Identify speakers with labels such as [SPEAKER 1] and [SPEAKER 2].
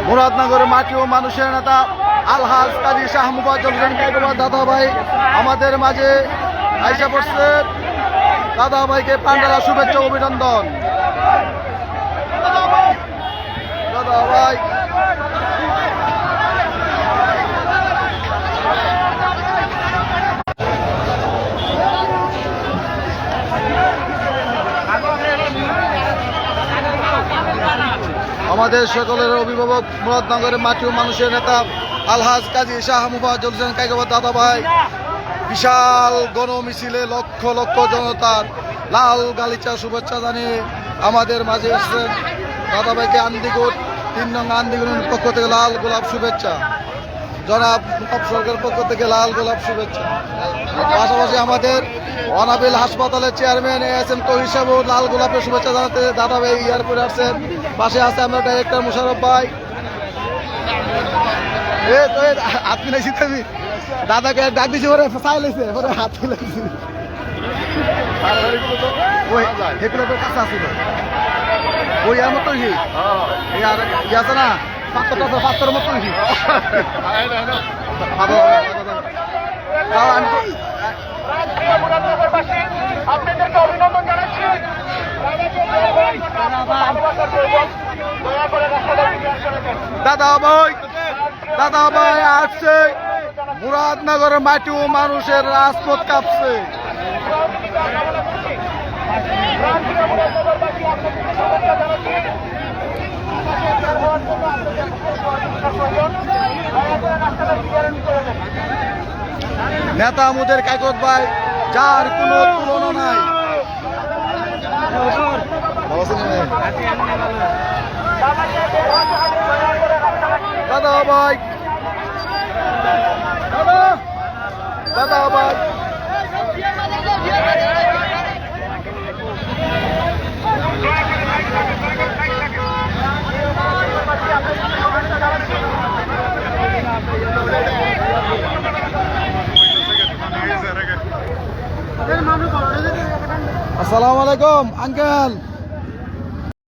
[SPEAKER 1] মুরাদনগরের মাটি ও মানুষের নেতা আলহাজ কাজী শাহ মুফাজ্জল হোসেন কায়কোবাদ দাদা ভাই আমাদের মাঝে আইসা পড়ছে। দাদা ভাইকে পান্ডালা শুভেচ্ছা অভিনন্দন। দাদা ভাই আমাদের সকলের অভিভাবক মুরাদনগরের মাটি ও মানুষের নেতা আলহাজ কাজী শাহ মুফাজ্জল হোসেন কায়কোবাদ দাদা ভাই বিশাল গণমিছিলে লক্ষ লক্ষ জনতার লাল গালিচা শুভেচ্ছা জানিয়ে আমাদের মাঝে এসেছেন। দাদা ভাইকে আন্দিগুট ৩ নং আন্দিগুটের পক্ষ থেকে লাল গোলাপ শুভেচ্ছা, জনাব নব সরকারের পক্ষ থেকে লাল গোলাপ শুভেচ্ছা। পাশাপাশি আমাদের অনাবিল হাসপাতালের চেয়ারম্যান ASM তহির সাহেব লাল গোলাপের শুভেচ্ছা জানাতে দাদা ভাই এয়ারপোর্টে আসছেন। পাশে আছে আমরা ডাইরেক্টর মুশারফ ভাই। আপনি নাই আমি দাদাকে ডাক দিছি ওরে ফাইল হয়েছে ওরে হাত ফেলেছি ওই হেপিলেটের কাছে আসছিল ওই আমার তো আছে না পাত্তর মতো
[SPEAKER 2] আপনাদেরকে অভিনন্দন জানাচ্ছি।
[SPEAKER 1] দাদা ভাই আসছে। মুরাদনগরের মাটি ও মানুষের রাজপথ কাঁপছে। নেতা আমাদের কায়কোবাদ ভাই যার কোনো তুলনা নাই। দাদা ভাই দাদা ভাই আসসালামু আলাইকুম আঙ্কেল।